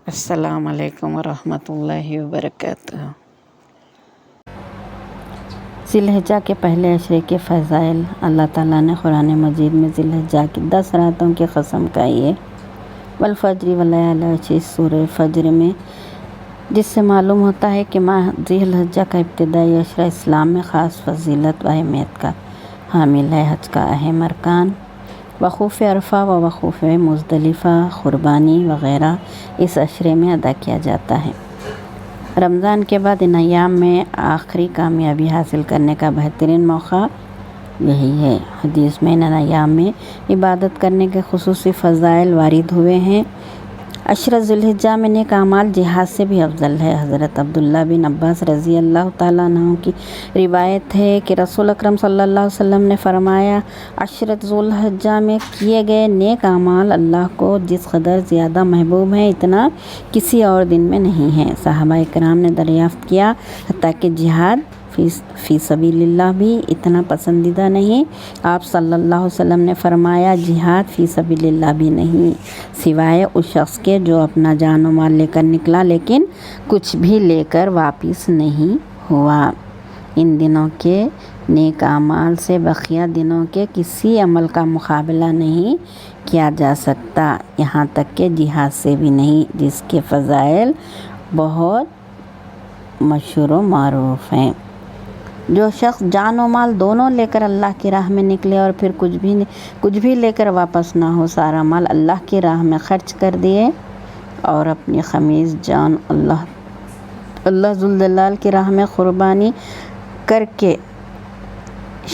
السلام علیکم ورحمۃ اللہ وبرکاتہ۔ ذی الحجہ کے پہلے عشرے کے فضائل۔ اللہ تعالیٰ نے قرآن مجید میں ذی الحجہ کی 10 راتوں کی قسم کھائی ہے۔ والفجر ولیال عشر، سورہ فجر میں، جس سے معلوم ہوتا ہے کہ ماہ ذی الحجہ کا ابتدائی عشرہ اسلام میں خاص فضیلت و اہمیت کا حامل ہے۔ حج کا اہم ارکان وقوف عرفہ و وقوف مزدلفہ، قربانی وغیرہ اس عشرے میں ادا کیا جاتا ہے۔ رمضان کے بعد ان ایام میں آخری کامیابی حاصل کرنے کا بہترین موقع یہی ہے۔ حدیث میں ان ایام میں عبادت کرنے کے خصوصی فضائل وارد ہوئے ہیں۔ عشرہ ذی الحجہ میں نیک اعمال جہاد سے بھی افضل ہے۔ حضرت عبداللہ بن عباس رضی اللہ تعالیٰ عنہ کی روایت ہے کہ رسول اکرم صلی اللہ علیہ وسلم نے فرمایا، عشرہ ذی الحجہ میں کیے گئے نیک اعمال اللہ کو جس قدر زیادہ محبوب ہیں اتنا کسی اور دن میں نہیں ہے۔ صحابہ کرام نے دریافت کیا، حتیٰ کہ جہاد فی سبیل اللہ بھی اتنا پسندیدہ نہیں؟ آپ صلی اللہ علیہ وسلم نے فرمایا، جہاد فی سبیل اللہ بھی نہیں، سوائے اس شخص کے جو اپنا جان و مال لے کر نکلا لیکن کچھ بھی لے کر واپس نہیں ہوا۔ ان دنوں کے نیک اعمال سے بقیہ دنوں کے کسی عمل کا مقابلہ نہیں کیا جا سکتا، یہاں تک کہ جہاد سے بھی نہیں، جس کے فضائل بہت مشہور و معروف ہیں۔ جو شخص جان و مال دونوں لے کر اللہ کی راہ میں نکلے اور پھر کچھ بھی لے کر واپس نہ ہو، سارا مال اللہ کی راہ میں خرچ کر دیے اور اپنی خمیز جان اللہ ذو الجلال کی راہ میں قربانی کر کے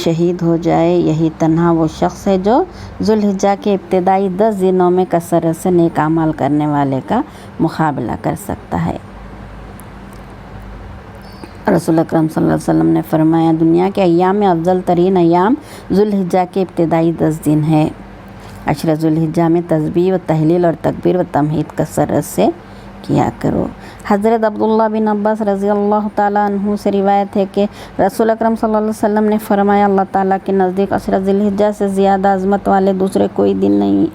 شہید ہو جائے، یہی تنہا وہ شخص ہے جو ذی الحجہ کے ابتدائی 10 دنوں میں کثرت سے نیک اعمال کرنے والے کا مقابلہ کر سکتا ہے۔ رسول اکرم صلی اللہ علیہ وسلم نے فرمایا، دنیا کے ایام میں افضل ترین ایام ذی الحجہ کے ابتدائی 10 دن ہے۔ عشرہ ذی الحجہ میں تسبیح و تہلیل اور تکبیر و تحمید کثرت سے کیا کرو۔ حضرت عبداللہ بن عباس رضی اللہ تعالیٰ عنہ سے روایت ہے کہ رسول اکرم صلی اللہ علیہ وسلم نے فرمایا، اللہ تعالیٰ کے نزدیک عشرہ ذی الحجہ سے زیادہ عظمت والے دوسرے کوئی دن نہیں،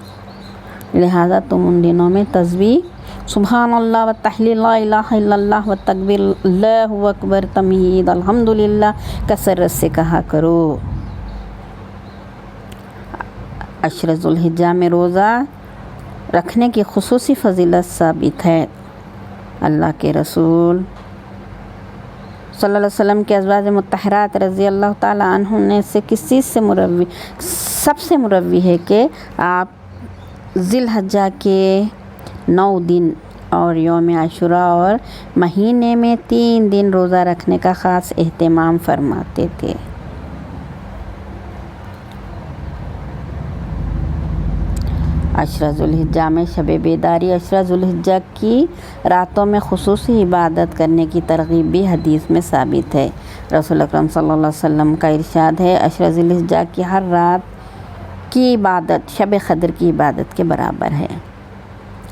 لہٰذا تم ان دنوں میں تسبیح سبحان اللہ و تحلیل لا الہ الا اللہ و تکبیر اللہ اکبر تمہید الحمدللہ کثرت سے کہا کرو۔ عشرہ ذی الحجہ میں روزہ رکھنے کی خصوصی فضیلت ثابت ہے۔ اللہ کے رسول صلی اللہ علیہ وسلم کے ازواج مطہرات رضی اللہ تعالیٰ عنہ نے سے کس چیز سے سب سے مروی ہے کہ آپ ذی الحجہ کے 9 دن اور یوم عاشوراء اور مہینے میں 3 دن روزہ رکھنے کا خاص اہتمام فرماتے تھے۔ عشرہ ذی الحجہ میں شب بیداری۔ عشرہ ذی الحجہ کی راتوں میں خصوصی عبادت کرنے کی ترغیب بھی حدیث میں ثابت ہے۔ رسول اکرم صلی اللہ علیہ وسلم کا ارشاد ہے، عشرہ ذی الحجہ کی ہر رات کی عبادت شب قدر کی عبادت کے برابر ہے۔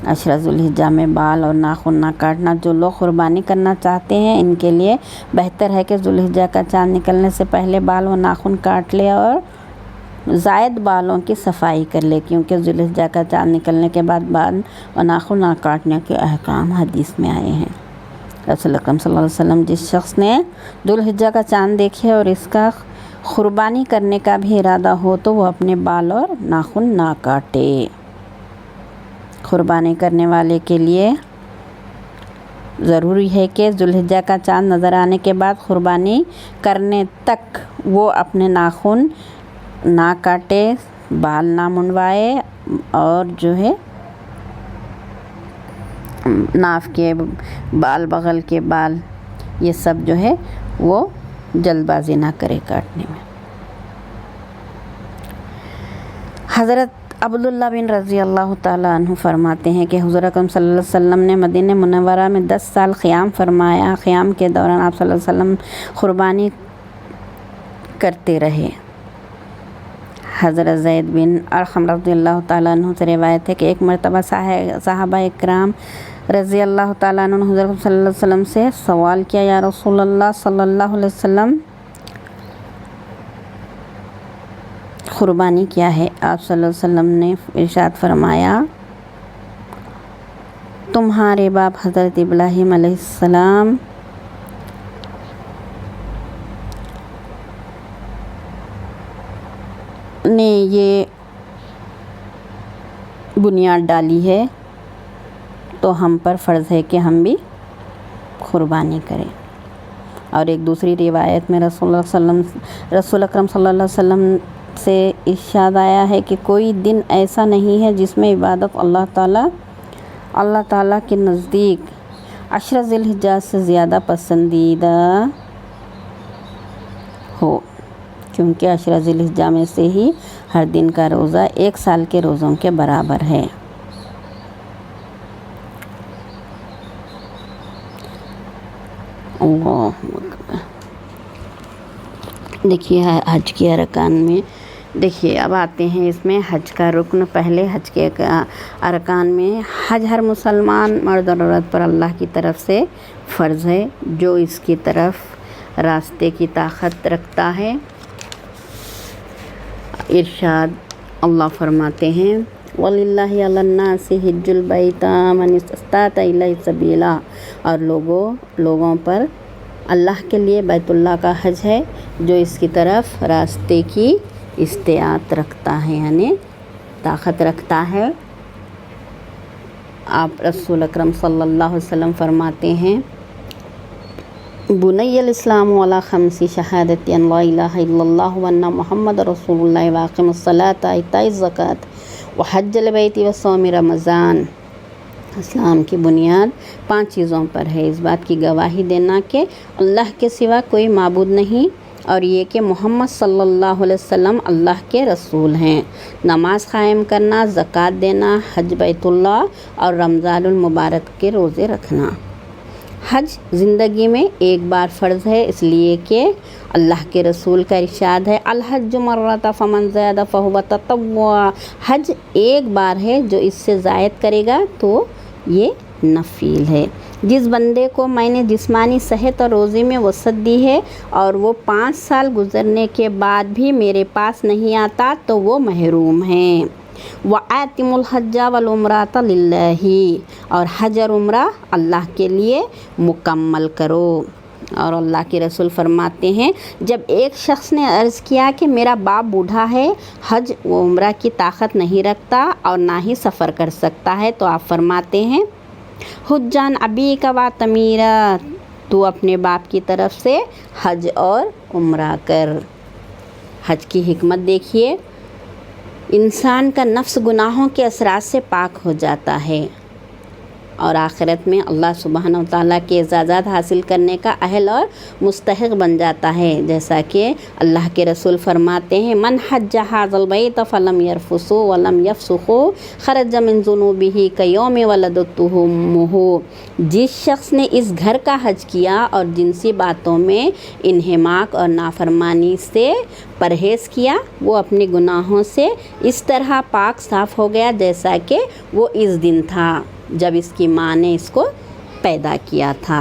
عشرہ ذی الحجہ میں بال اور ناخن نہ کاٹنا۔ جو لوگ قربانی کرنا چاہتے ہیں ان کے لیے بہتر ہے کہ ذی الحجہ کا چاند نکلنے سے پہلے بال و ناخن کاٹ لے اور زائد بالوں کی صفائی کر لے، کیونکہ ذی الحجہ کا چاند نکلنے کے بعد بال و ناخن نہ کاٹنے کے احکام حدیث میں آئے ہیں۔ رسول اکرم صلی اللہ علیہ وسلم، جس شخص نے ذی الحجہ کا چاند دیکھے اور اس کا قربانی کرنے کا بھی ارادہ ہو تو وہ اپنے بال اور ناخن نہ کاٹے۔ قربانی کرنے والے کے لیے ضروری ہے کہ ذی الحجہ کا چاند نظر آنے کے بعد قربانی کرنے تک وہ اپنے ناخن نہ کاٹے، بال نہ منڈوائے اور ناف کے بال، بغل کے بال، یہ سب وہ جلد بازی نہ کرے کاٹنے میں۔ حضرت عبداللہ بن رضی اللہ تعالیٰ عنہ فرماتے ہیں کہ حضور اکرم صلی اللہ علیہ وسلم نے مدینہ منورہ میں 10 سال قیام فرمایا۔ قیام کے دوران آپ صلی اللہ علیہ وسلم قربانی کرتے رہے۔ حضرت زید بن ارقم رضی اللہ تعالیٰ عنہ سے روایت ہے کہ ایک مرتبہ صحابہ اکرام رضی اللہ تعالیٰ عنہ نے حضرت صلی اللہ علیہ وسلم سے سوال کیا، یا رسول اللہ صلی اللہ علیہ وسلم، قربانی کیا ہے؟ آپ صلی اللہ علیہ وسلم نے ارشاد فرمایا، तुम्हारे बाप हज़रत इब्राहीम अलैहिस्सलाम ने ये बुनियाद डाली है, तो हम पर फ़र्ज़ है कि हम भी क़ुरबानी करें। और एक दूसरी रिवायत में रसूल अकरम सल्लल्लाहु अलैहि वसल्लम से इरशाद आया है कि कोई दिन ऐसा नहीं है जिसमें इबादत अल्लाह ताला के नज़दीक अशर ज़िलहिज्जा से ज़्यादा पसंदीदा हो, क्योंकि अशर ज़िलहिज्जा में से ही हर दिन का रोज़ा 1 साल के रोज़ों के बराबर है। देखिए हज के अरकान में, देखिए अब आते हैं इसमें हज का रुकन। पहले हज के अरकान में हज हर मुसलमान मर्द और औरत पर अल्लाह की तरफ से फ़र्ज़ है, जो इसकी तरफ रास्ते की ताकत रखता है। इरशाद अल्लाह फरमाते हैं वलिल्लाहि अलन्नासि हिज्जुल बैता मन इस्तता इलैहि सबीला, और लोगों पर अल्लाह के लिए बैतुल्लाह का हज है जो इसकी तरफ रास्ते की इस्तिआत रखता है, यानी ताकत रखता है। आप रसूल अकरम सल्लल्लाहु अलैहि वसल्लम फरमाते हैं बुनैयल इस्लाम अला खमसी शहादती अन ला इलाहा इल्लल्लाह व अन्ना मुहम्मद रसूलुल्लाह व अक़ीमुस सलात व इताइज़ ज़कात व हज्जल बैति व सौम रमज़ान। इस्लाम की बुनियाद 5 चीज़ों पर है। इस बात की गवाही देना कि अल्लाह के सिवा कोई माबूद नहीं, और ये कि मोहम्मद सल्लल्लाहु अलैहि वसल्लम अल्लाह के रसूल हैं। नमाज कायम करना, ज़कात देना, हज बैतुल्लाह और रमज़ानुल मुबारक के रोज़े रखना। हज ज़िंदगी में एक बार फ़र्ज़ है, इसलिए कि अल्लाह के रसूल का इरशाद है अल हज्जु मर्रता फमन ज़ादा फहुव ततव्वुआ। हज एक बार है, जो इससे ज़ायद करेगा तो ये नफील है। जिस बंदे को मैंने जिस्मानी सेहत और रोज़ी में वसअत दी है और वो 5 साल गुज़रने के बाद भी मेरे पास नहीं आता, तो वो महरूम हैं। व आतिमुल हज्जा वल उम्रता लिल्लाही, और हज और उम्रा अल्लाह के लिए मुकम्मल करो। और अल्लाह के रसूल फरमाते हैं जब एक शख्स ने अर्ज़ किया कि मेरा बाप बूढ़ा है, हज व उम्रा की ताकत नहीं रखता और ना ही सफ़र कर सकता है, तो आप फरमाते हैं हुज्जान अबी का व तमीरा, तू अपने बाप की तरफ से हज और उम्रा कर। हज की हिकमत देखिए, इंसान का नफ्स गुनाहों के असरात से पाक हो जाता है और आखिरत में अल्लाह सुब्हानहू व तआला के इजाज़त हासिल करने का अहल और मुस्तहिक़ बन जाता है। जैसा कि अल्लाह के रसूल फरमाते हैं मन हज्ज हाज़ल बैत फ़लम यरफुसु वलम यफ़सुक़ु ख़रज मिन ज़ुनूबिही कयौमि वलदतहु उम्मुहु। जिस शख्स ने इस घर का हज किया और जिनसी बातों में इन्हिमाक और नाफरमानी से परहेज़ किया, वो अपने गुनाहों से इस तरह पाक साफ़ हो गया जैसा कि वो इस दिन था जब इसकी माँ ने इसको पैदा किया था।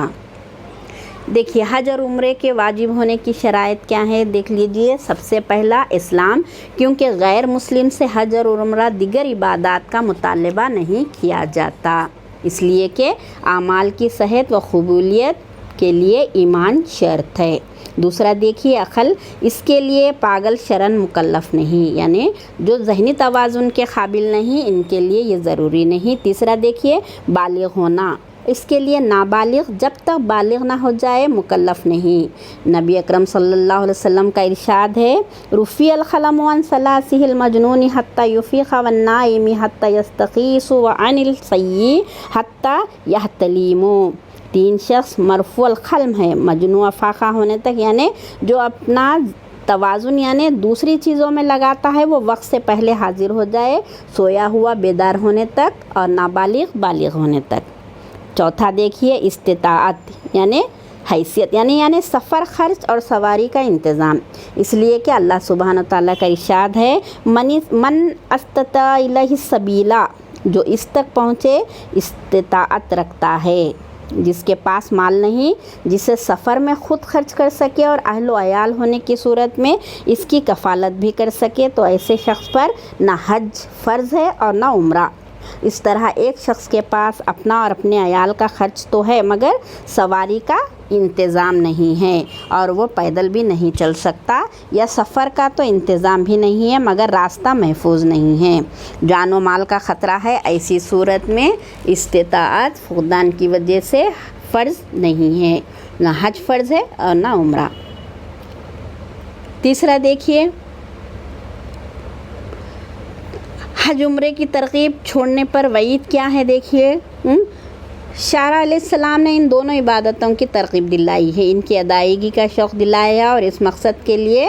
देखिए हज और उम्रे के वाजिब होने की शराइत क्या है, देख लीजिए। सबसे पहला इस्लाम, क्योंकि गैर मुस्लिम से हज और उम्रा दिगर इबादत का मुतालबा नहीं किया जाता, इसलिए कि आमाल की सेहत व कबूलियत के लिए ईमान शर्त है। दूसरा देखिए अक़ल, इसके लिए पागल शरन मुकल्लफ नहीं, यानी जो ज़हनी तवाज़ुन के काबिल नहीं, इनके लिए ये ज़रूरी नहीं। तीसरा देखिए बालिग़ होना, इसके लिए नाबालिग़ जब तक बालिग़ ना हो जाए मुकल्लफ नहीं। नबी अकरम सल्लल्लाहु अलैहि वसल्लम का इरशाद है रुफ़िअल क़लमु अन सलासिहिल मजनून हत्ता युफ़ीक़ वन नाइम हत्ता यस्तग़ीस व अनिल सय्यि हत्ता यहतलीमु। 3 शख्स मरफ़ूअल क़लम है मजनू अफ़ाक़ा होने तक, यानी जो अपना तवाज़ुन यानी दूसरी चीज़ों में लगाता है वो वक्त से पहले हाजिर हो जाए, सोया हुआ बेदार होने तक, और नाबालिग़ बालिग़ होने तक। चौथा देखिए इस्तिताअत यानी हैसियत, यानी सफ़र ख़र्च और सवारी का इंतज़ाम, इसलिए कि अल्लाह सुब्हानहू व तआला का इरशाद है मन अस्तता इलैहि सबीला, जो इस तक पहुँचे इस्तिताअत रखता है। जिसके पास माल नहीं, जिसे सफ़र में ख़ुद खर्च कर सके और अहलो अयाल होने की सूरत में इसकी कफ़ालत भी कर सके, तो ऐसे शख्स पर ना हज फ़र्ज़ है और ना उम्रा। اس طرح ایک شخص کے پاس اپنا اور اپنے عیال کا خرچ تو ہے مگر سواری کا انتظام نہیں ہے اور وہ پیدل بھی نہیں چل سکتا، یا سفر کا تو انتظام بھی نہیں ہے مگر راستہ محفوظ نہیں ہے، جان و مال کا خطرہ ہے، ایسی صورت میں استطاعت فقدان کی وجہ سے فرض نہیں ہے، نہ حج فرض ہے اور نہ عمرہ۔ تیسرا دیکھیے، حج عمرے کی ترغیب چھوڑنے پر وعید کیا ہے؟ دیکھیے، شارع علیہ السلام نے ان دونوں عبادتوں کی ترغیب دلائی ہے، ان کی ادائیگی کا شوق دلایا ہے، اور اس مقصد کے لیے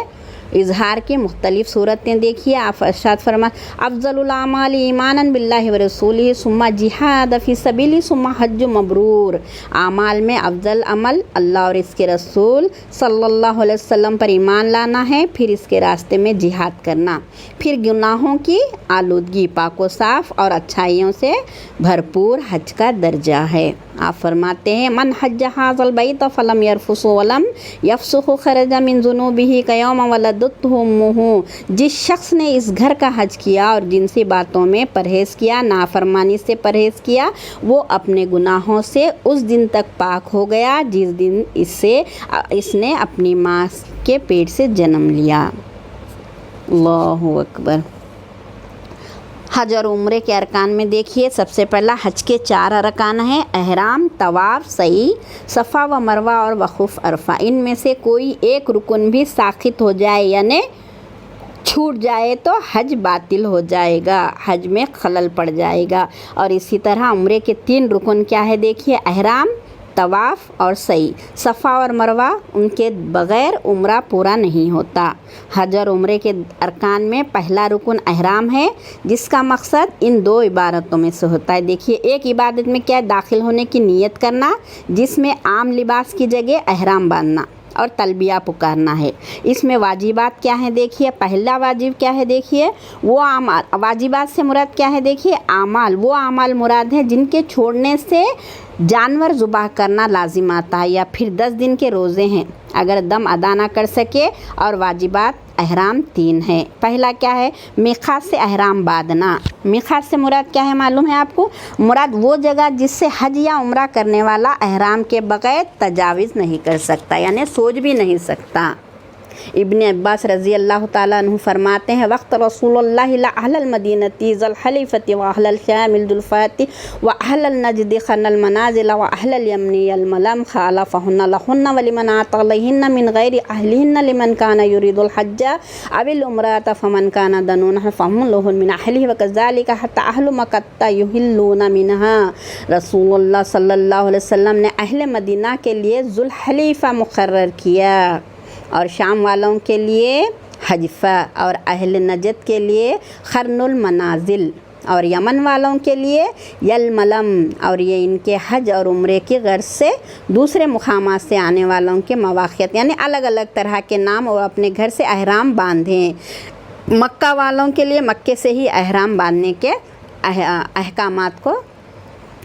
اظہار کی مختلف صورتیں دیکھیے۔ آپ ارشاد فرمائیں، افضل الاعمال ایمانا باللہ ورسولہ ثم جہاد فی سبیلہ ثم حج مبرور۔ اعمال میں افضل عمل اللہ اور اس کے رسول صلی اللہ علیہ وسلم پر ایمان لانا ہے، پھر اس کے راستے میں جہاد کرنا، پھر گناہوں کی آلودگی، پاک و صاف اور اچھائیوں سے بھرپور حج کا درجہ ہے۔ آپ فرماتے ہیں، من حج ھذا البیت فلم یرفث ولم یفسق خرج من ذنوبہ کیوم ولدتہ امہ۔ جس شخص نے اس گھر کا حج کیا اور جنسی باتوں میں پرہیز کیا، نافرمانی سے پرہیز کیا، وہ اپنے گناہوں سے اس دن تک پاک ہو گیا جس دن اس نے اپنی ماں کے پیٹ سے جنم لیا۔ اللہ اکبر۔ حج اور عمرے کے ارکان میں دیکھیے، سب سے پہلا حج کے 4 ارکان ہیں، احرام، طواف، سعی، صفا و مروہ اور وقوف عرفہ۔ ان میں سے کوئی ایک رکن بھی ساقط ہو جائے یعنی چھوٹ جائے تو حج باطل ہو جائے گا، حج میں خلل پڑ جائے گا۔ اور اسی طرح عمرے کے 3 رکن کیا ہے؟ دیکھیے، احرام، طواف اور سعی، صفا اور مروہ، ان کے بغیر عمرہ پورا نہیں ہوتا۔ حج اور عمرے کے ارکان میں پہلا رکن احرام ہے، جس کا مقصد ان 2 عبادتوں میں سے ہوتا ہے۔ دیکھیے، ایک عبادت میں کیا ہے؟ داخل ہونے کی نیت کرنا، جس میں عام لباس کی جگہ احرام باندھنا اور تلبیہ پکارنا ہے۔ اس میں واجبات کیا ہیں؟ دیکھیے، پہلا واجب کیا ہے؟ دیکھیے، وہ اعمال، واجبات سے مراد کیا ہے؟ دیکھیے، اعمال، وہ اعمال مراد ہیں جن کے چھوڑنے سے جانور ذبح کرنا لازم آتا ہے، یا پھر 10 دن کے روزے ہیں اگر دم ادا نہ کر سکے۔ اور واجبات احرام 3 ہیں۔ پہلا کیا ہے؟ میقات سے احرام باندھنا۔ میقات سے مراد کیا ہے معلوم ہے آپ کو؟ مراد وہ جگہ جس سے حج یا عمرہ کرنے والا احرام کے بغیر تجاوز نہیں کر سکتا، یعنی سوچ بھی نہیں سکتا۔ ابن عباس رضی اللہ تعالیٰ عنہ فرماتے ہیں، وقت رسول اللہ اہل المدینۃ ذی الحلیفۃ واہل الشام الجلفۃ واہل النجد خن المنازل واہل الیمن الملم خالفہن لہن ولمن عطا علیہن من غیر اہلہن لمن کان یرید الحج او العمرۃ فمن کان دنون فہم لہن من اہلہ وکذالک حتی اہل مکہ یحلون منہا۔ رسول اللہ صلی اللہ علیہ وسلم نے اہل مدینہ کے لیے ذو الحلیفہ مقرر کیا، اور شام والوں کے لیے حجفہ، اور اہل نجد کے لیے خرن المنازل، اور یمن والوں کے لیے یلملم، اور یہ ان کے حج اور عمرے کی غرض سے دوسرے مقامات سے آنے والوں کے مواقعات، یعنی الگ الگ طرح کے نام، اور اپنے گھر سے احرام باندھیں۔ مکہ والوں کے لیے مکے سے ہی احرام باندھنے کے احکامات کو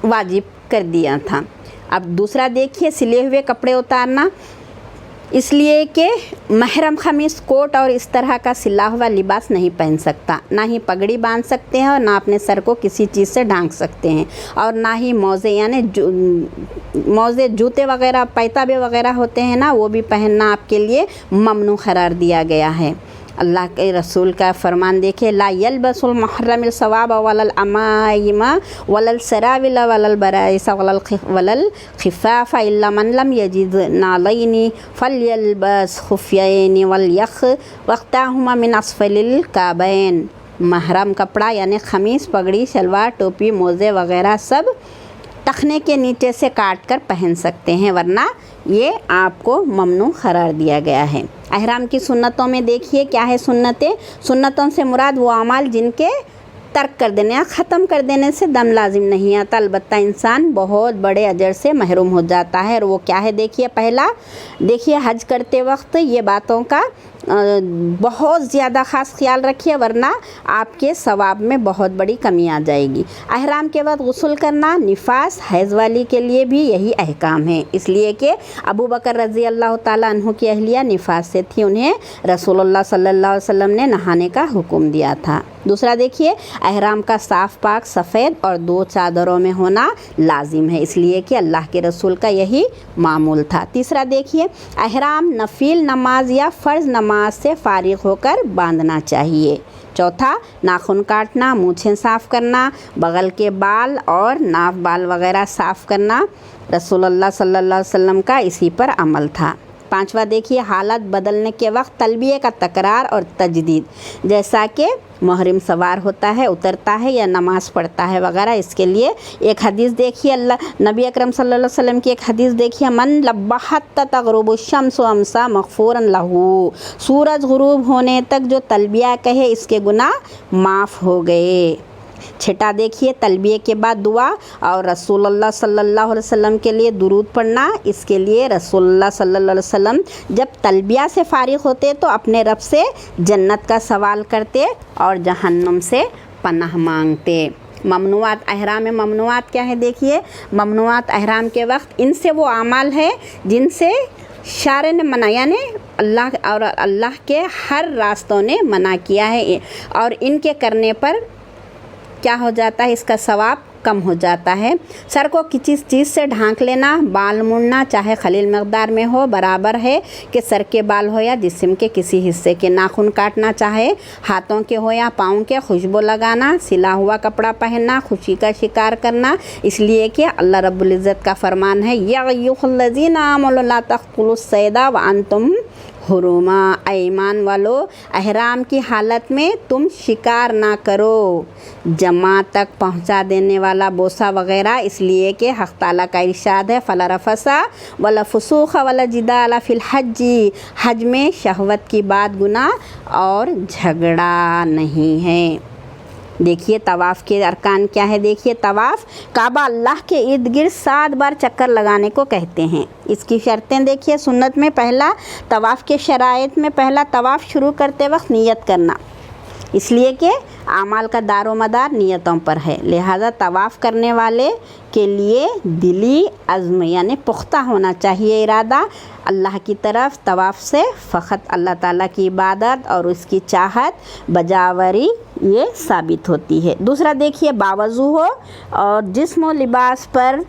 واجب کر دیا تھا۔ اب دوسرا دیکھیے، سلے ہوئے کپڑے اتارنا، اس لیے کہ محرم قمیص، کوٹ اور اس طرح کا سلا ہوا لباس نہیں پہن سکتا، نہ ہی پگڑی باندھ سکتے ہیں، اور نہ اپنے سر کو کسی چیز سے ڈھانک سکتے ہیں، اور نہ ہی موزے، یعنی موزے، جوتے وغیرہ، پیتابے وغیرہ ہوتے ہیں نا، وہ بھی پہننا آپ کے لیے ممنوع قرار دیا گیا ہے۔ اللہ کے رسول کا فرمان دیکھے، لا یلبس المحرم الثواب ولا العمائم ولا السراویل ولا البرائس ولا الخفاف الا من لم یجد نعلین فلیلبس خفین ولیخ وقتہما من اسفل الکعبین۔ محرم کپڑا یعنی قمیص، پگڑی، شلوار، ٹوپی، موزے وغیرہ سب ٹخنے کے نیچے سے کاٹ کر پہن سکتے ہیں، ورنہ یہ آپ کو ممنوع قرار دیا گیا ہے۔ احرام کی سنتوں میں دیکھیے کیا ہے سنتیں؟ سنتوں سے مراد وہ اعمال جن کے ترک کر دینے یا ختم کر دینے سے دم لازم نہیں آتا، البتہ انسان بہت بڑے اجر سے محروم ہو جاتا ہے، اور وہ کیا ہے؟ دیکھیے، پہلا دیکھیے، حج کرتے وقت یہ باتوں کا بہت زیادہ خاص خیال رکھیے ورنہ آپ کے ثواب میں بہت بڑی کمی آ جائے گی۔ احرام کے بعد غسل کرنا، نفاس حیض والی کے لیے بھی یہی احکام ہے، اس لیے کہ ابو بکر رضی اللہ تعالیٰ عنہ کی اہلیہ نفاس سے تھی، انہیں رسول اللہ صلی اللہ علیہ وسلم نے نہانے کا حکم دیا تھا۔ دوسرا دیکھیے، احرام کا صاف پاک سفید اور 2 چادروں میں ہونا لازم ہے، اس لیے کہ اللہ کے رسول کا یہی معمول تھا۔ تیسرا دیکھیے، احرام نفل نماز یا فرض نماز سے فارغ ہو کر باندھنا چاہیے۔ چوتھا، ناخن کاٹنا، مونچھیں صاف کرنا، بغل کے بال اور ناف بال وغیرہ صاف کرنا، رسول اللہ صلی اللہ علیہ وسلم کا اسی پر عمل تھا۔ پانچواں دیکھیے، حالت بدلنے کے وقت تلبیہ کا تکرار اور تجدید، جیسا کہ محرم سوار ہوتا ہے، اترتا ہے یا نماز پڑھتا ہے وغیرہ، اس کے لیے ایک حدیث دیکھیے، نبی اکرم صلی اللہ علیہ وسلم کی ایک حدیث دیکھیے، من لبہ حتی تغرب الشمس امسا مغفورا لہو، سورج غروب ہونے تک جو تلبیہ کہے اس کے گناہ معاف ہو گئے۔ چھٹا دیکھیے، تلبیہ کے بعد دعا اور رسول اللہ صلی اللہ علیہ وسلم کے لیے درود پڑھنا، اس کے لیے رسول اللہ صلی اللہ علیہ وسلم جب تلبیہ سے فارغ ہوتے تو اپنے رب سے جنت کا سوال کرتے اور جہنم سے پناہ مانگتے۔ ممنوعات احرام میں ممنوعات کیا ہے دیکھیے، ممنوعات احرام کے وقت ان سے وہ اعمال ہے جن سے شارع نے منع، یعنی اللہ کے ہر راستوں نے منع کیا ہے، اور ان کے کرنے پر کیا ہو جاتا ہے، اس کا ثواب کم ہو جاتا ہے۔ سر کو کسی چیز سے ڈھانک لینا، بال مڑنا چاہے خلیل مقدار میں ہو برابر ہے کہ سر کے بال ہو یا جسم کے کسی حصے کے، ناخن کاٹنا چاہے ہاتھوں کے ہو یا پاؤں کے، خوشبو لگانا، سلا ہوا کپڑا پہننا، خوشی کا شکار کرنا، اس لیے کہ اللہ رب العزت کا فرمان ہے، یا ایھا الذین آمنوا لا تقتلوا الصید وانتم حرم، اے ایمان والو احرام کی حالت میں تم شکار نہ کرو، جماعت تک پہنچا دینے والا بوسہ وغیرہ، اس لیے کہ حق تعالیٰ کا ارشاد ہے، فلا رفث ولا فسوق ولا جدال فی الحج، حج میں شہوت کی بات، گناہ اور جھگڑا نہیں ہے۔ دیکھیے طواف کے ارکان کیا ہے، دیکھیے طواف کعبہ اللہ کے ارد گرد 7 بار چکر لگانے کو کہتے ہیں۔ اس کی شرطیں دیکھیے، سنت میں پہلا طواف کے شرائط میں پہلا طواف شروع کرتے وقت نیت کرنا، اس لیے کہ اعمال کا دار و مدار نیتوں پر ہے، لہذا طواف کرنے والے کے لیے دلی عزم یعنی پختہ ہونا چاہیے ارادہ اللہ کی طرف، طواف سے فقط اللہ تعالیٰ کی عبادت اور اس کی چاہت بجاوری یہ ثابت ہوتی ہے۔ دوسرا دیکھیے، باوضو ہو اور جسم و لباس پر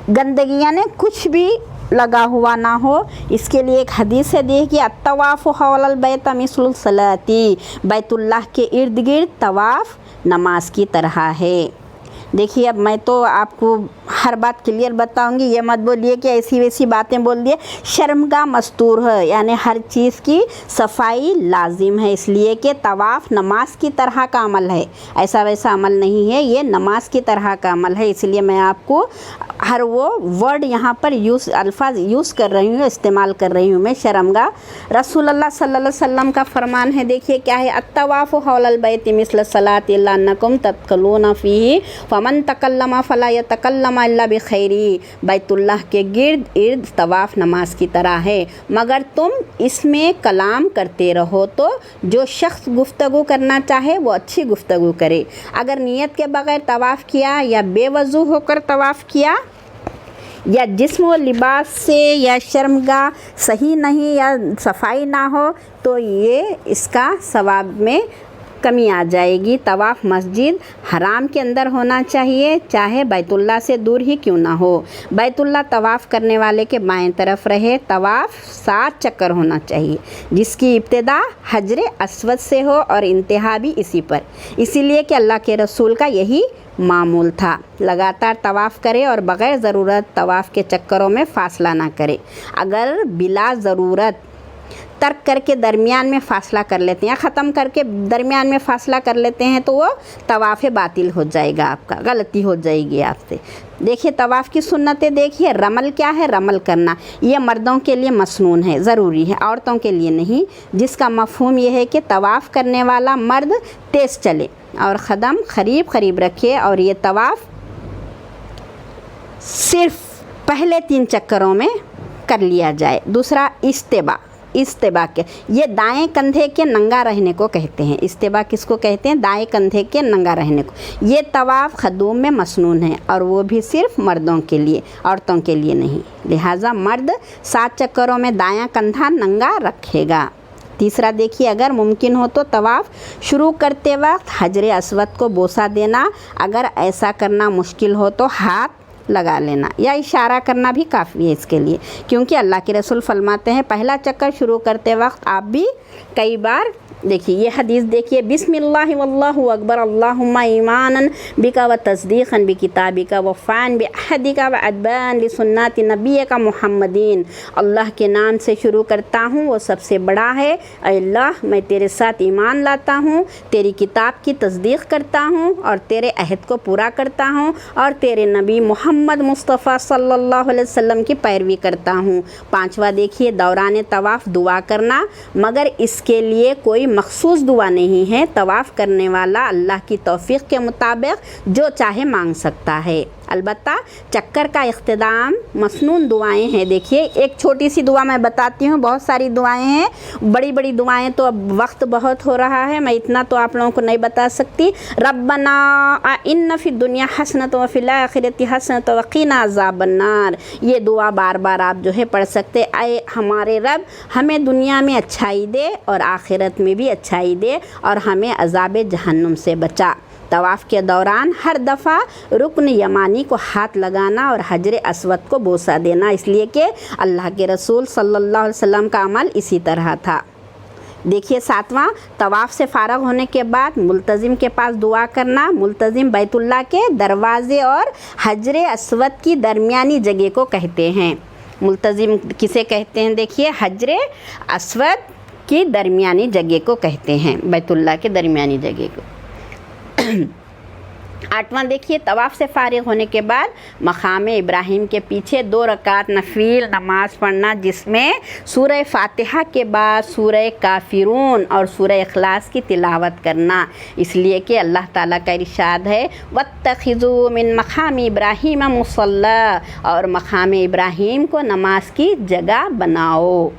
گندگی یعنی کچھ بھی لگا ہوا نہ ہو، اس کے لیے ایک حدیث ہے، دیکھیے الطواف حول البیت مثل الصلاۃ، بیت اللہ کے ارد گرد طواف نماز کی طرح ہے۔ دیکھیے اب میں تو آپ کو ہر بات کلیئر بتاؤں گی، یہ مت بولیے کہ ایسی ویسی باتیں بول دیے، شرمگاہ مستور ہے یعنی ہر چیز کی صفائی لازم ہے، اس لیے کہ طواف نماز کی طرح کا عمل ہے، ایسا ویسا عمل نہیں ہے، یہ نماز کی طرح کا عمل ہے، اس لیے میں آپ کو ہر وہ ورڈ یہاں پر الفاظ یوز کر رہی ہوں، استعمال کر رہی ہوں میں، شرمگاہ۔ رسول اللہ صلی اللہ علیہ وسلم کا فرمان ہے، دیکھیے کیا ہے، الطواف حول البیت مثل الصلاۃ الا انکم تدخلون فیہ فمن تکلم فلا یتکلم الا بخیر، بیت اللہ کے گرد ارد طواف نماز کی طرح ہے، مگر تم اس میں کلام کرتے رہو، تو جو شخص گفتگو کرنا چاہے وہ اچھی گفتگو کرے، اگر نیت کے بغیر طواف کیا یا بے وضو ہو کر طواف کیا یا جسم و لباس سے یا شرمگاہ صحیح نہیں یا صفائی نہ ہو تو یہ اس کا ثواب میں کمی آ جائے گی۔ طواف مسجد حرام کے اندر ہونا چاہیے، چاہے بیت اللہ سے دور ہی کیوں نہ ہو، بیت اللہ طواف کرنے والے کے بائیں طرف رہے، طواف 7 چکر ہونا چاہیے، جس کی ابتدا حجر اسود سے ہو اور انتہا بھی اسی پر، اسی لیے کہ اللہ کے رسول کا یہی معمول تھا، لگاتار طواف کرے اور بغیر ضرورت طواف کے چکروں میں فاصلہ نہ کرے، اگر بلا ضرورت ترک کر کے درمیان میں فاصلہ کر لیتے ہیں یا ختم کر کے درمیان میں فاصلہ کر لیتے ہیں تو وہ طواف باطل ہو جائے گا، آپ کا غلطی ہو جائے گی آپ سے۔ دیکھیے طواف کی سنتیں دیکھیے، رمل کیا ہے، رمل کرنا یہ مردوں کے لیے مسنون ہے، ضروری ہے، عورتوں کے لیے نہیں، جس کا مفہوم یہ ہے کہ طواف کرنے والا مرد تیز چلے اور قدم قریب رکھے اور یہ طواف صرف پہلے 3 چکروں میں کر لیا جائے۔ دوسرا استباء، इस्तिबा के, ये दाएं कंधे के नंगा रहने को कहते हैं। इस्तिबा किसको कहते हैं? दाएं कंधे के नंगा रहने को। ये तवाफ़ खदूम में मसनून है और वो भी सिर्फ मर्दों के लिए, औरतों के लिए नहीं। लिहाजा मर्द 7 चक्करों में दायां कंधा नंगा रखेगा। तीसरा देखिए, अगर मुमकिन हो तो तवाफ़ शुरू करते वक्त हजर अस्वद को बोसा देना, अगर ऐसा करना मुश्किल हो तो हाथ लगा लेना या इशारा करना भी काफ़ी है इसके लिए, क्योंकि अल्लाह के रसूल फरमाते हैं पहला चक्कर शुरू करते वक्त आप भी कई बार देखिए ये हदीस देखिए, बिस्मिल्लाह वल्लाहु अकबर अल्लाहुम्मा ईमानन बिका व तस्दीक़न बि किताबिका व फ़ान बि अहदिका व अदबान लि सुन्नति नबियका मुहम्मदीन। अल्लाह के नाम से शुरू करता हूँ, वो सबसे बड़ा है। अल्लाह, मैं तेरे साथ ईमान लाता हूँ, तेरी किताब की तस्दीक़ करता हूँ और तेरे अहद को पूरा करता हूँ और तेरे नबी मोहम्मद मुस्तफ़ा सल्लल्लाहु अलैहि वसल्लम की पैरवी करता हूँ। पाँचवा देखिए, दौरान तवाफ़ दुआ करना, मगर इसके लिए कोई मखसूस दुआ नहीं है। तवाफ़ करने वाला अल्लाह की तौफ़ीक़ के मुताबिक जो चाहे मांग सकता है। अलबत्ता चक्कर का इख्तिताम मसनून दुआएं हैं। देखिए एक छोटी सी दुआ मैं बताती हूँ, बहुत सारी दुआएं हैं, बड़ी बड़ी दुआएं तो अब वक्त बहुत हो रहा है, मैं इतना तो आप लोगों को नहीं बता सकती। रब्बना इन्ना फि दुनिया हसनत व फिल आखिरति हसनत व क़िना अज़ाबन्नार। ये दुआ बार बार आप जो है पढ़ सकते। आए हमारे रब, हमें दुनिया में अच्छाई दे और आखिरत में भी अच्छाई दे और हमें अज़ाब जहन्नुम से बचा। तवाफ़ के दौरान हर दफ़ा रुकन यमानी को हाथ लगाना और हजर अस्वद को बोसा देना, इसलिए कि अल्लाह के रसूल सल्लल्लाहु अलैहि वसल्लम का अमल इसी तरह था। देखिए सातवां, तवाफ़ से फ़ारग होने के बाद मुल्तज़िम के पास दुआ करना। मुल्तज़िम बैतुल्लाह के दरवाज़े और हजर अस्वद की दरमियानी जगह को कहते हैं। मुल्तज़िम किसे कहते हैं? देखिए हजर अस्वद की दरमियानी जगह को कहते हैं, बैतुल्लाह के दरमियानी जगह को। आठवां देखिए, तवाफ़ से फ़ारिग होने के बाद मक़ाम इब्राहीम के पीछे 2 रकात नफिल नमाज़ पढ़ना, जिसमें सूरह फ़ातिहा के बाद सूरह काफ़िरून और सूरह इखलास की तिलावत करना, इसलिए कि अल्लाह ताला का इरशाद है वत्तखिज़ू मिन मक़ाम इब्राहीम मुसल्ला, और मक़ाम इब्राहीम को नमाज की जगह बनाओ।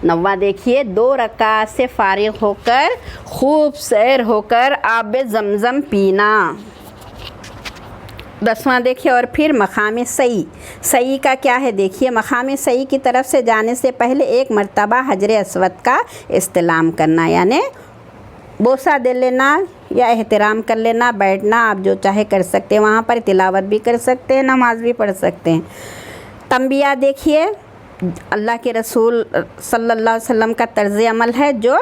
नौवां देखिए, 2 रकात से फ़ारिग होकर खूब सैर होकर आब ज़मज़म पीना। 10वां देखिए, और फिर मक़ाम सई। सई का क्या है? देखिए मक़ाम सई की तरफ से जाने से पहले 1 मरतबा हजर अस्वद का इस्तिलाम करना, यानी बोसा दे लेना या एहतराम कर लेना, बैठना आप जो चाहे कर सकते हैं, वहाँ पर तिलावत भी कर सकते हैं, नमाज भी पढ़ सकते हैं। तंबिया देखिए, अल्लाह के रसूल सल्लल्लाहु अलैहि वसल्लम का तर्ज़ अमल है जो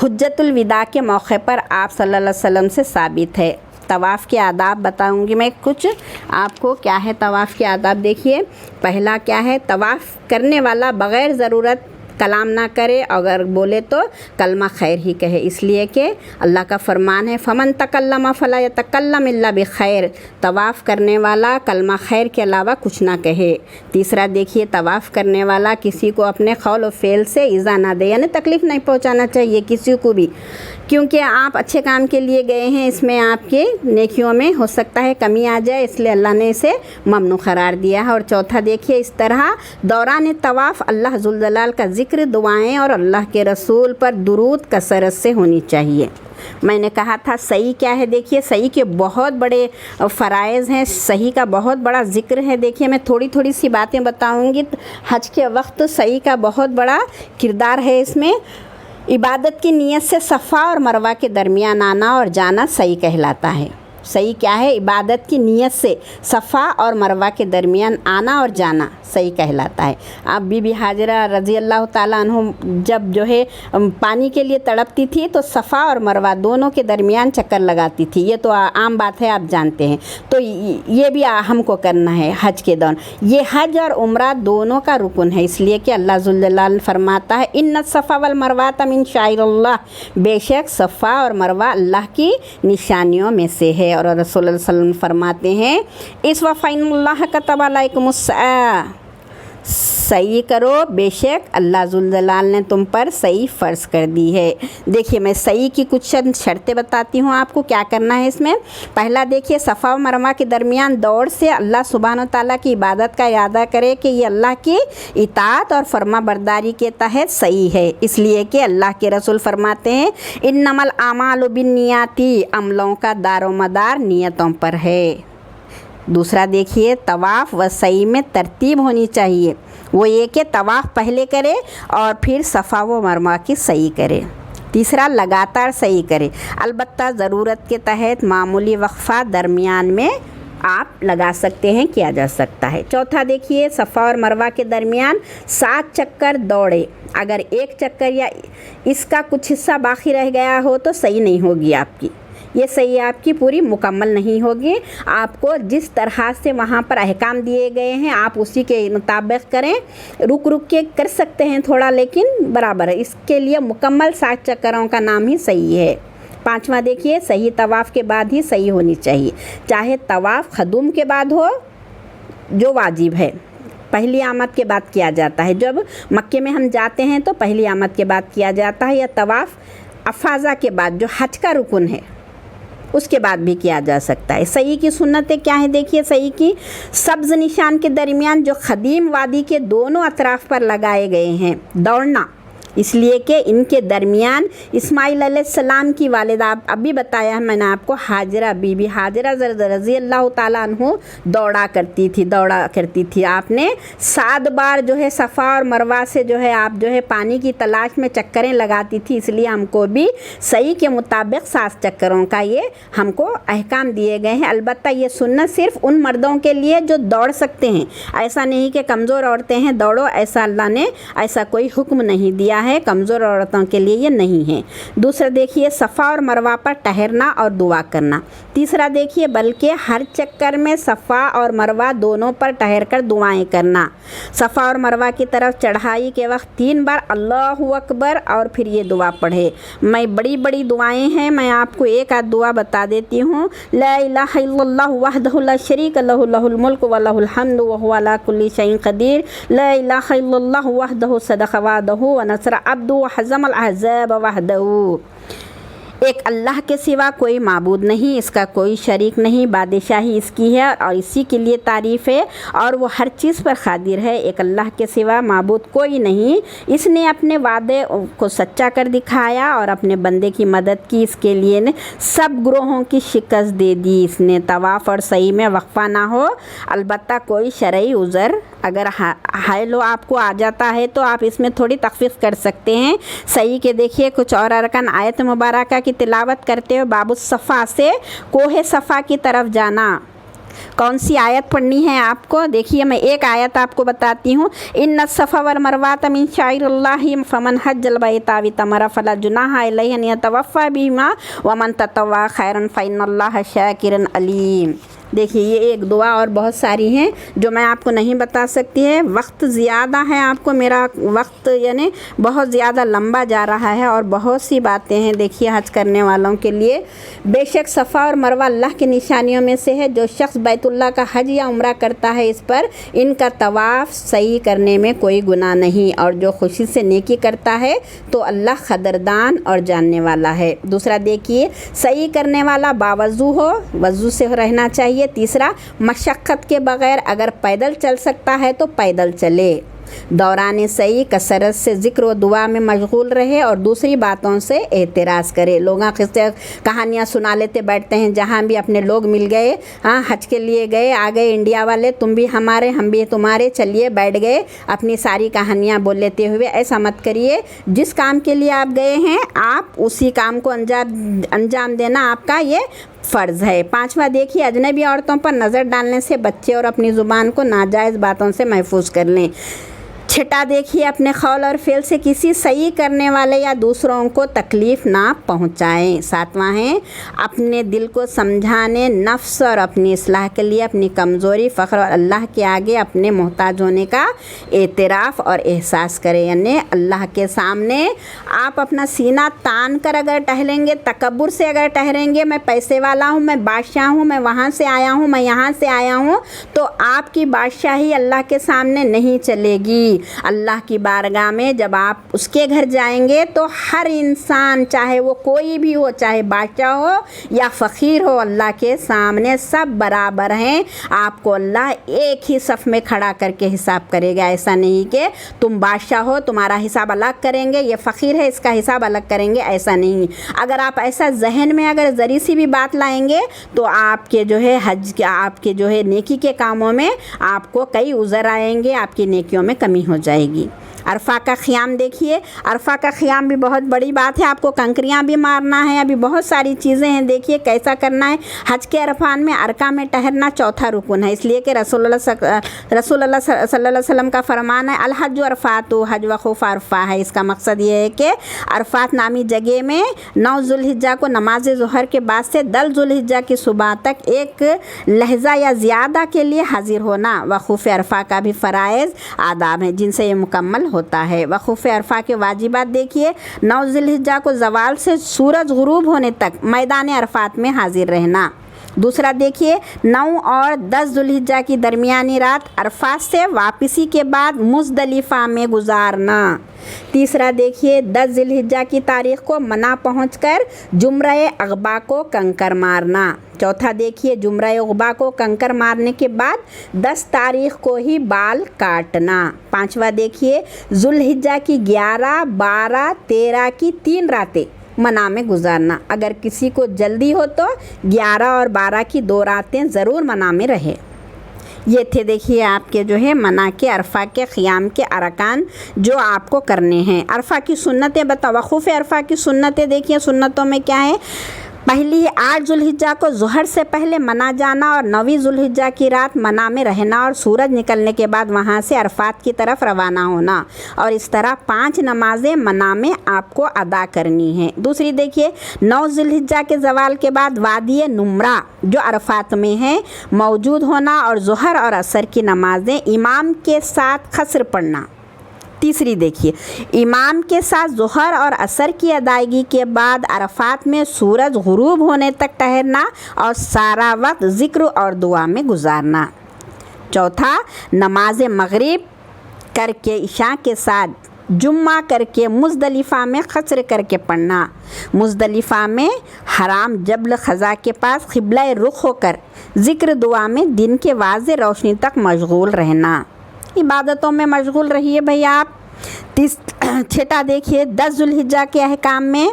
हुज्जतुल विदा के मौके पर आप सल्लल्लाहु अलैहि वसल्लम से साबित है। तवाफ़ के आदाब बताऊंगी मैं कुछ आपको। क्या है तवाफ़ के आदाब? देखिए पहला क्या है, तवाफ़ करने वाला बग़ैर ज़रूरत कलाम ना करे, अगर बोले तो कलमा खैर ही कहे, इसलिए कि अल्लाह का फरमान है फ़मन तकल्लम फ़ला यतकल्लम इल्ला बिखैर। तवाफ़ करने वाला कलमा खैर के अलावा कुछ ना कहे। तीसरा देखिए, तवाफ़ करने वाला किसी को अपने क़ौल और फ़ेल से ईज़ा ना दे, यानी तकलीफ़ नहीं पहुंचाना चाहिए किसी को भी, क्योंकि आप अच्छे काम के लिए गए हैं, इसमें आपके नेकियों में हो सकता है कमी आ जाए, इसलिए अल्लाह ने इसे ममनू करार दिया है। और चौथा देखिए, इस तरह दौरान तवाफ़ अल्लाह जुल जलाल का ज़िक्र, दुआएं और अल्लाह के रसूल पर दुरूद कसरत से होनी चाहिए। मैंने कहा था सही क्या है? देखिए सही के बहुत बड़े फ़राइज़ हैं, सही का बहुत बड़ा ज़िक्र है। देखिए मैं थोड़ी थोड़ी सी बातें बताऊंगी। हज के वक्त सही का बहुत बड़ा किरदार है इसमें। इबादत की नीयत से सफ़ा और मरवा के दरमियान आना और जाना सही कहलाता है। सही क्या है? इबादत की नीयत से सफ़ा और मरवा के दरमियान आना और जाना सही कहलाता है। अब बीबी हाजरा रज़ी अल्लाह ताला अन्हु जब जो है पानी के लिए तड़पती थी तो सफ़ा और मरवा दोनों के दरमियान चक्कर लगाती थी। ये तो आम बात है, आप जानते हैं। तो ये भी हमको करना है हज के दौरान। ये हज और उम्रा दोनों का रुकन है, इसलिए कि अल्लाह जुल जलाल फरमाता है इन्न सफ़ा वल मरवात मिन शाइरिल्लाह, बेशक सफ़ा और मरवा अल्लाह की निशानियों में से है। और रसूल सल्लल्लाहु अलैहि वसल्लम फरमाते हैं इस वफ़इनुल्लाह कतब अलैकुमुस सही करो, बेशक अल्लाह जुल जलाल ने तुम पर सही फ़र्ज़ कर दी है। देखिए मैं सही की कुछ चंद शर्तें बताती हूँ आपको क्या करना है इसमें। पहला देखिए, सफ़ा और मरवा के दरमियान दौड़ से अल्लाह सुब्हान तआला की इबादत का इरादा करे कि ये अल्लाह की इताअत और फर्मा बरदारी के तहत सही है, इसलिए कि अल्लाह के रसूल फरमाते हैं इन्नमल आमालु बिन्नियाती, अमलों का दारोमदार नियतों पर है। दूसरा देखिए, तवाफ़ व सई में तरतीब होनी चाहिए, वो ये कि तवाफ़ पहले करे और फिर सफ़ा व मरवा की सही करे। तीसरा, लगातार सही करे, अलबत्ता ज़रूरत के तहत मामूली वक्फ़ा दरमियान में आप लगा सकते हैं, किया जा सकता है। चौथा देखिए, सफ़ा और मरवा के दरमियान 7 चक्कर दौड़े, अगर एक चक्कर या इसका कुछ हिस्सा बाकी रह गया हो तो सही नहीं होगी आपकी, ये सही आपकी पूरी मुकम्मल नहीं होगी। आपको जिस तरह से वहाँ पर अहकाम दिए गए हैं आप उसी के मुताबिक करें, रुक रुक के कर सकते हैं थोड़ा, लेकिन बराबर है, इसके लिए मुकम्मल 7 चक्करों का नाम ही सही है। पाँचवा देखिए, सही तवाफ़ के बाद ही सही होनी चाहिए, चाहे तवाफ़ ख़दूम के बाद हो जो वाजिब है, पहली आमद के बाद किया जाता है। जब मक्के में हम जाते हैं तो पहली आमद के बाद किया जाता है, या तवाफ़ अफ़ाज़ा के बाद जो हज का रुकन है उसके बाद भी किया जा सकता है। सही की सुन्नतें क्या है देखिए, सही की सब्ज़ निशान के दरमियान जो ख़दीम वादी के दोनों अतराफ़ पर लगाए गए हैं दौड़ना, इसलिए कि इनके दरमियान इस्माइल अलैहिस्सलाम की वालिदा, अभी बताया है मैंने आपको, हाजरा बीबी, हाजरा रज़ी अल्लाह ताला अन्हु दौड़ा करती थी। आपने 7 बार जो है सफ़ा और मरवा से जो है आप जो है पानी की तलाश में चक्करें लगाती थी, इसलिए हमको भी सही के मुताबिक 7 चक्करों का ये हमको अहकाम दिए गए हैं। अलबत्ता ये सुन्नत सिर्फ़ उन मर्दों के लिए जो दौड़ सकते हैं, ऐसा नहीं कि कमज़ोर औरतें हैं दौड़ो, ऐसा अल्लाह ने ऐसा कोई हुक्म नहीं दिया है, कमज़ोर औरतों के लिए ये नहीं है। दूसरा देखिए, सफ़ा और मरवा पर ठहरना और दुआ करना। तीसरा देखिए, बल्कि हर चक्कर में सफ़ा और मरवा दोनों पर ठहर कर दुआएं करना। सफ़ा और मरवा की तरफ चढ़ाई के वक्त 3 बार अल्लाहु अकबर और फिर ये दुआ पढ़े। मैं बड़ी दुआएं हैं, मैं आपको एक आध दुआ बता देती हूँ। ला इलाहा इल्लल्लाहु वहदहु ला शरीका लहु लहुल मुल्कु व लहुल हम्दु व हुवा अला कुल्ली शैइन क़दीर। ला इलाहा इल्लल्लाहु वहदहु सदक़ वअदहु व नसर अब्दु व हज़मल अहज़ाब वहदहु। एक अल्लाह के सिवा कोई माबूद नहीं, इसका कोई शरीक नहीं, बादशाही इसकी है और इसी के लिए तारीफ़ है और वो हर चीज़ पर क़ादिर है। एक अल्लाह के सिवा माबूद कोई नहीं, इसने अपने वादे को सच्चा कर दिखाया और अपने बंदे की मदद की, इसके लिए ने सब ग्रोहों की शिकस्त दे दी। इसने तवाफ़ और सही में वक्फ़ा ना हो, अलबत्ता कोई शरई उज़र अगर हाय लो आपको आ जाता है तो आप इसमें थोड़ी तख़फ़ीफ़ कर सकते हैं। सही के देखिए कुछ और अरकान, आयत मुबारका की तिलावत करते हुए बाबू सफ़ा से कोहे सफ़ा की तरफ जाना। कौन सी आयत पढ़नी है आपको, देखिए मैं एक आयत आपको बताती हूँ। इन्ना सफ़ा वल मरवात मिन शाइरिल्लाहि फमन हज्जल बैता व तमरा फला जुनाहा अलैहि अन यतवफ़ा बिहिमा व मन ततव्वा खैरन फ़इन्नल्लाह शाकिरुन अलीम। देखिए ये एक दुआ और बहुत सारी हैं जो मैं आपको नहीं बता सकती है, वक्त ज़्यादा है, आपको मेरा वक्त यानी बहुत ज़्यादा लंबा जा रहा है और बहुत सी बातें हैं देखिए हज करने वालों के लिए। बेशक सफ़ा और मरवा अल्लाह की निशानियों में से है। जो शख्स बैतुल्लाह का हज या उम्रा करता है इस पर इनका तवाफ़ सही करने में कोई गुनाह नहीं, और जो खुशी से नेकी करता है तो अल्लाह क़दरदान और जानने वाला है। दूसरा देखिए, सही करने वाला बावज़ू हो, वज़ू से रहना चाहिए। तीसरा, मशक्क़त के बग़ैर अगर पैदल चल सकता है तो पैदल चले। दौरान सही कसरत से ज़िक्र व दुआ में मशगूल रहे और दूसरी बातों से एतराज़ करे। लोग किस्से कहानियाँ सुना लेते बैठते हैं, जहाँ भी अपने लोग मिल गए, हाँ हज के लिए गए, आ गए इंडिया वाले, तुम भी हमारे हम भी तुम्हारे, चलिए बैठ गए, अपनी सारी कहानियाँ बोल लेते हुए। ऐसा मत करिए, जिस काम के लिए आप गए हैं आप उसी काम को अंजाम देना आपका ये फ़र्ज़ है। पाँचवा देखिए, अजनबी औरतों पर नज़र डालने से बच्चे और अपनी ज़ुबान को नाजायज़ बातों से महफूज कर लें। छठा देखिए, अपने क़ौल और फ़ेल से किसी सही करने वाले या दूसरों को तकलीफ़ ना पहुँचाएँ। सातवां है, अपने दिल को समझाने, नफ्स और अपनी इस्लाह के लिए अपनी कमज़ोरी, फ़ख्र और अल्लाह के आगे अपने मोहताज होने का एतराफ़ और एहसास करें। यानी अल्लाह के सामने आप अपना सीना तान कर अगर टहलेंगे, तकब्बुर से अगर ठहरेंगे, मैं पैसे वाला हूँ, मैं बादशाह हूँ, मैं वहाँ से आया हूँ, मैं यहाँ से आया हूँ, तो आपकी बादशाही अल्लाह के सामने नहीं चलेगी। اللہ کی بارگاہ میں جب آپ اس کے گھر جائیں گے تو ہر انسان چاہے وہ کوئی بھی ہو، چاہے بادشاہ ہو یا فقیر ہو، اللہ کے سامنے سب برابر ہیں۔ آپ کو اللہ ایک ہی صف میں کھڑا کر کے حساب کرے گا۔ ایسا نہیں کہ تم بادشاہ ہو تمہارا حساب الگ کریں گے، یہ فقیر ہے اس کا حساب الگ کریں گے، ایسا نہیں۔ اگر آپ ایسا ذہن میں اگر ذری سی بھی بات لائیں گے تو آپ کے جو ہے حج کے، آپ کے جو ہے نیکی کے کاموں میں آپ کو کئی عذر آئیں گے، آپ کی نیکیوں میں کمی ہو جائے گی۔ عرفہ کا قیام دیکھیے، عرفہ کا قیام بھی بہت بڑی بات ہے، آپ کو کنکریاں بھی مارنا ہے، ابھی بہت ساری چیزیں ہیں، دیکھیے کیسا کرنا ہے۔ حج کے عرفات میں عرقہ میں ٹہرنا چوتھا رکن ہے، اس لیے کہ رسول اللہ صلی اللہ علیہ وسلم کا فرمان ہے الحج عرفات، حج وقوف عرفہ ہے۔ اس کا مقصد یہ ہے کہ عرفات نامی جگہ میں 9 ذوالحجہ کو نماز ظہر کے بعد سے 10 ذوالحجہ کی صبح تک ایک لحظہ یا زیادہ کے لیے حاضر ہونا وقوف عرفہ کا بھی فرائض آداب ہیں جن سے یہ مکمل ہوتا ہے۔ وقوف عرفہ کے واجبات دیکھیے، 9 ذوالحجہ کو زوال سے سورج غروب ہونے تک میدان عرفات میں حاضر رہنا۔ دوسرا دیکھیے 9 اور 10 ذوالحجہ کی درمیانی رات عرفات سے واپسی کے بعد مزدلفہ میں گزارنا۔ تیسرا دیکھیے 10 ذوالحجہ کی تاریخ کو منی پہنچ کر جمرہ عقبہ کو کنکر مارنا۔ چوتھا دیکھیے جمرہ عقبہ کو کنکر مارنے کے بعد 10 تاریخ کو ہی بال کاٹنا۔ پانچواں دیکھیے ذوالحجہ کی 11، 12، 13 کی 3 راتیں منی میں گزارنا۔ اگر کسی کو جلدی ہو تو 11 اور 12 کی 2 راتیں ضرور منی میں رہے۔ یہ تھے دیکھیے آپ کے جو ہے منی کے عرفہ کے قیام کے ارکان جو آپ کو کرنے ہیں۔ عرفہ کی سنتیں وقوف عرفہ کی سنتیں دیکھیے، سنتوں میں کیا ہے؟ پہلی 8 ذوالحجہ کو ظہر سے پہلے منی جانا اور 9 ذوالحجہ کی رات منی میں رہنا اور سورج نکلنے کے بعد وہاں سے عرفات کی طرف روانہ ہونا، اور اس طرح 5 نمازیں منی میں آپ کو ادا کرنی ہیں۔ دوسری دیکھیے 9 ذوالحجہ کے زوال کے بعد وادی نمرہ جو عرفات میں ہے موجود ہونا اور ظہر اور عصر کی نمازیں امام کے ساتھ قصر پڑھنا۔ تیسری دیکھیے امام کے ساتھ ظہر اور عصر کی ادائیگی کے بعد عرفات میں سورج غروب ہونے تک ٹہرنا اور سارا وقت ذکر اور دعا میں گزارنا۔ چوتھا نماز مغرب کر کے عشاء کے ساتھ جمعہ کر کے مزدلفہ میں قصر کر کے پڑھنا۔ مزدلفہ میں حرام جبل خزا کے پاس قبلہ رخ ہو کر ذکر دعا میں دن کے واضح روشنی تک مشغول رہنا۔ عبادتوں میں مشغول رہیے بھئی آپ۔ چھٹا دیکھیے 10 ذوالحجہ کے احکام میں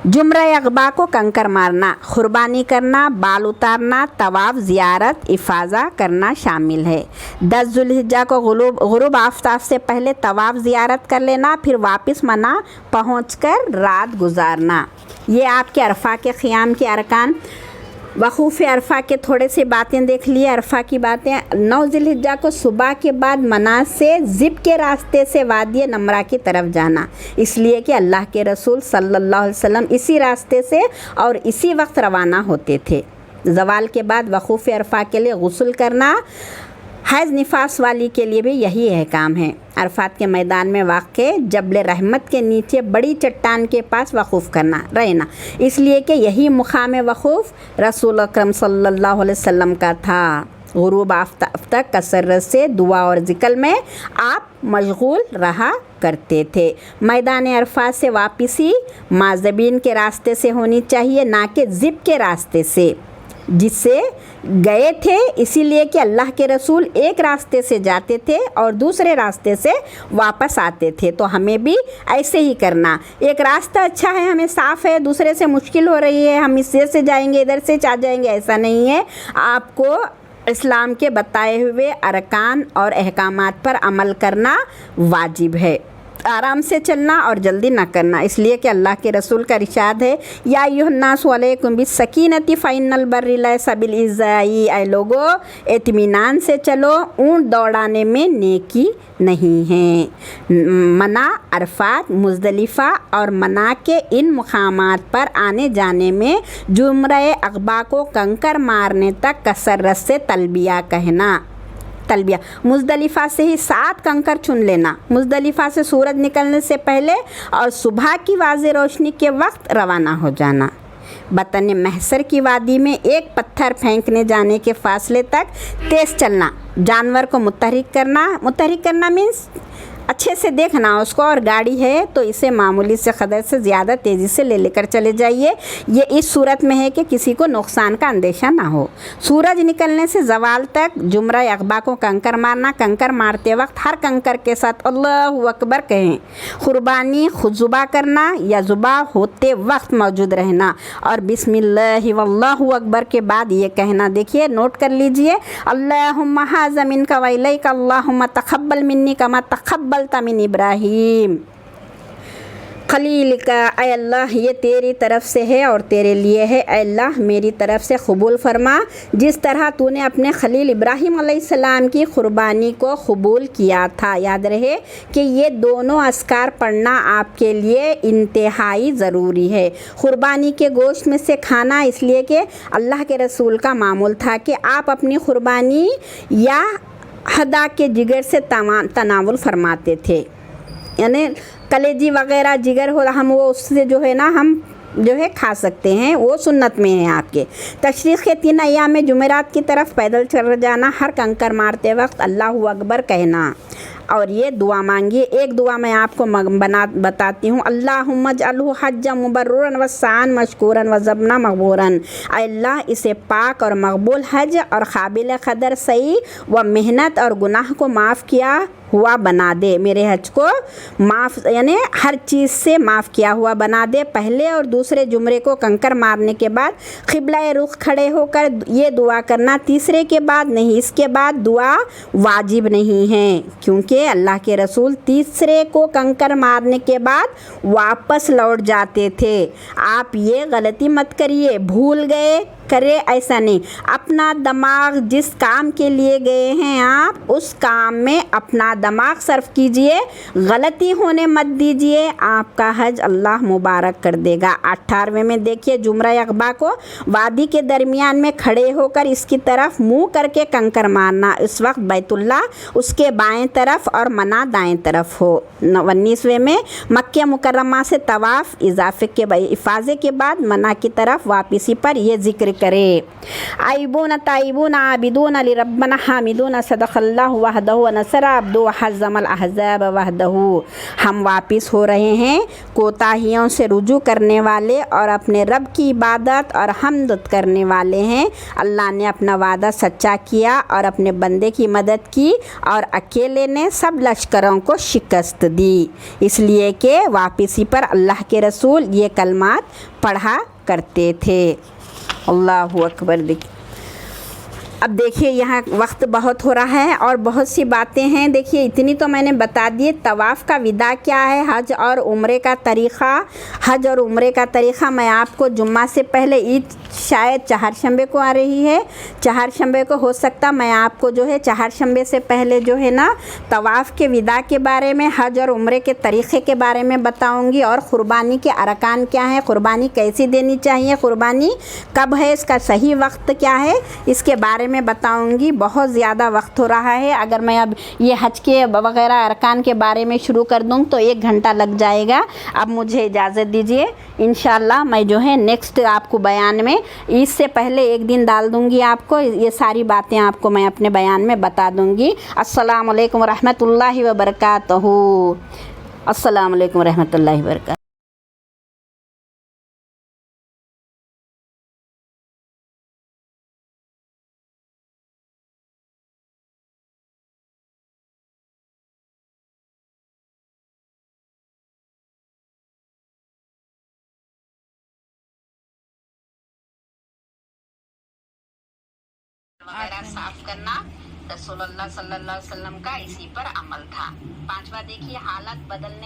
جمرہ عقبہ کو کنکر مارنا، قربانی کرنا، بال اتارنا، طواف، زیارت، افاضہ کرنا شامل ہے۔ 10 ذوالحجہ کو غروب آفتاب سے پہلے طواف زیارت کر لینا، پھر واپس منی پہنچ کر رات گزارنا۔ یہ آپ کے عرفہ کے قیام کے ارکان۔ وقوف عرفہ کے تھوڑے سے باتیں دیکھ لیے، عرفہ کی باتیں۔ 9 ذوالحجہ کو صبح کے بعد منی سے ذب کے راستے سے وادی نمرہ کی طرف جانا، اس لیے کہ اللہ کے رسول صلی اللہ علیہ وسلم اسی راستے سے اور اسی وقت روانہ ہوتے تھے۔ زوال کے بعد وقوف عرفہ کے لیے غسل کرنا، حیض نفاس والی کے لیے بھی یہی احکام ہے۔ عرفات کے میدان میں واقع جبل رحمت کے نیچے بڑی چٹان کے پاس وقوف کرنا رہنا، اس لیے کہ یہی مقام وقوف رسول اکرم صلی اللہ علیہ وسلم کا تھا۔ غروب آفتاب تک کثرت سے دعا اور ذکر میں آپ مشغول رہا کرتے تھے۔ میدان عرفات سے واپسی مازبین کے راستے سے ہونی چاہیے، نہ کہ ذب کے راستے سے جس سے گئے تھے، اسی لیے کہ اللہ کے رسول ایک راستے سے جاتے تھے اور دوسرے راستے سے واپس آتے تھے، تو ہمیں بھی ایسے ہی کرنا۔ ایک راستہ اچھا ہے، ہمیں صاف ہے، دوسرے سے مشکل ہو رہی ہے، ہم اس سے جائیں گے، ادھر سے جائیں گے، ایسا نہیں ہے۔ آپ کو اسلام کے بتائے ہوئے ارکان اور احکامات پر عمل کرنا واجب ہے، آرام سے چلنا اور جلدی نہ کرنا، اس لیے کہ اللہ کے رسول کا ارشاد ہے یا ایھا الناس علیکم بالسکینۃ فإن البر لیس بالإزاء، اے لوگو اطمینان سے چلو، اونٹ دوڑانے میں نیکی نہیں ہے۔ منی، عرفات، مزدلفہ اور منی کے ان مقامات پر آنے جانے میں جمرہ عقبہ کو کنکر مارنے تک کثرت سے تلبیہ کہنا۔ تلبیہ مزدلفہ سے ہی 7 کنکر چن لینا، مزدلفہ سے سورج نکلنے سے پہلے اور صبح کی واضح روشنی کے وقت روانہ ہو جانا۔ बतन महसर की वादी में एक पत्थर फेंकने जाने के फासले तक तेज़ चलना, जानवर को मुतहरिक करना मीन्स अच्छे से देखना उसको, और गाड़ी है तो इसे मामूली से खदर से ज़्यादा तेज़ी से लेकर चले जाइए। ये इस सूरत में है कि किसी को नुकसान का अंदेशा ना हो। सूरज निकलने से ज़वाल तक जुमरा अक़बा को कंकर मारना, कंकर मारते वक्त हर कंकर के साथ अल्लाहु अकबर कहें। क़ुरबानी खुदजुबा करना या जुबा होते वक्त मौजूद रहना और बिस्मिल्लाहि वल्लाहु अकबर के बाद ये कहना। देखिए नोट कर लीजिए, अल्लाहुम्मा हाज़ा मिनका व इलैका, अल्लाहुम्मा तक़ब्बल मिन्नी कमा तक़ब्बल मिन इब्राहीम खलील का। ऐ अल्लाह ये तेरी तरफ से है और तेरे लिए है, ऐ अल्लाह मेरी तरफ से कबूल फरमा जिस तरह तूने अपने खलील इब्राहीम अलैहिस्सलाम की क़ुरबानी को कबूल किया था। याद रहे कि ये दोनों अस्कार पढ़ना आपके लिए इंतहाई ज़रूरी है। क़ुरबानी के गोश्त में से खाना इसलिए कि अल्लाह के रसूल का मामूल था कि आप अपनी क़ुरबानी या हदा के जिगर से तनावुल फरमाते थे, यानी कलेजी वग़ैरह जिगर हो हम वो उससे जो है ना हम जो है खा सकते हैं, वो सुन्नत में है आपके। तशरीक़ के 3 अय्याम में जुमेरात की तरफ पैदल चल जाना, हर कंकर मारते वक्त अल्लाहु अकबर कहना और ये दुआ मांगिए। एक दुआ मैं आपको बताती हूँ, अल्लाहुम्मा जअलहु हज्जन मुबर्ररन व सान मशकूरन व ज़ब्ना मक़बूरन। अल्लाह इसे पाक और मकबूल हज और काबिल क़दर सही व मेहनत और गुनाह को माफ़ किया हुआ बना दे। मेरे हज को माफ़ यानी हर चीज़ से माफ़ किया हुआ बना दे। पहले और दूसरे जुमरे को कंकर मारने के बाद क़िबला रुख खड़े होकर ये दुआ करना, तीसरे के बाद नहीं। इसके बाद दुआ वाजिब नहीं है क्योंकि अल्लाह के रसूल तीसरे को कंकर मारने के बाद वापस लौट जाते थे। आप ये गलती मत करिए, भूल गए करे ऐसा नहीं। अपना दिमाग जिस काम के लिए गए हैं आप उस काम में अपना दिमाग सर्फ कीजिए, गलती होने मत दीजिए, आपका हज अल्लाह मुबारक कर देगा। 18वें में देखिए, जुमरा अक़बा को वादी के दरमियान में खड़े होकर इसकी तरफ मुंह करके कंकर मारना। इस वक्त बैतुल्लाह उसके बाएं तरफ और मना दाएं तरफ हो। 19वें में मक्के मुकर्रमा से तवाफ़ इफ़ाज़े के बाद मना की तरफ वापसी पर यह ज़िक्र करे, आइबून ताइबून आबिदून लिरब्बना हामिदून सदक़ल्लाहु वहदहु व नसरा अब्दहु व हज़्ज़मल अहज़ाब वहदहु। हम वापस हो रहे हैं कोताहियों से रुजू करने वाले और अपने रब की इबादत और हम्द करने वाले हैं। अल्लाह ने अपना वादा सच्चा किया और अपने बंदे की मदद की और अकेले ने सब लश्करों को शिकस्त दी, इसलिए कि वापसी पर अल्लाह के रसूल ये कलमात पढ़ा करते थे। अल्लाहु अकबर। अब देखिए यहाँ वक्त बहुत हो रहा है और बहुत सी बातें हैं। देखिए इतनी तो मैंने बता दी। तवाफ़ का विदा क्या है, हज और उम्रे का तरीक़ा। हज और उम्रे का तरीक़ा मैं आपको जुम्मा से पहले, ईद शायद चहारशंबे को आ रही है, चहारशंबे को हो सकता मैं आपको जो है चहारशंबे से पहले जो है ना तवाफ़ के विदा के बारे में, हज और उम्रे के तरीक़े के बारे में बताऊंगी और क़ुरबानी के अरकान क्या है, क़ुरबानी कैसी देनी चाहिए, क़ुरबानी कब है, इसका सही वक्त क्या है, इसके बारे में बताऊंगी। बहुत ज़्यादा वक्त हो रहा है, अगर मैं अब ये हज के वगैरह अरकान के बारे में शुरू कर दूँ तो 1 घंटा लग जाएगा। अब मुझे इजाज़त दीजिए, इंशाल्लाह मैं जो है नेक्स्ट आपको बयान में ईद से पहले 1 दिन डाल दूँगी, आपको ये सारी बातें आपको मैं अपने बयान में बता दूँगी। अस्सलाम वालेकुम रहमतुल्लाहि व बरकातहू। अस्सलाम वालेकुम रहमतुल्लाहि व बरकातहू। वगैरह साफ करना रसूलुल्लाह सल्लल्लाहु अलैहि वसल्लम का इसी पर अमल था। 5वां देखिए, हालत बदलने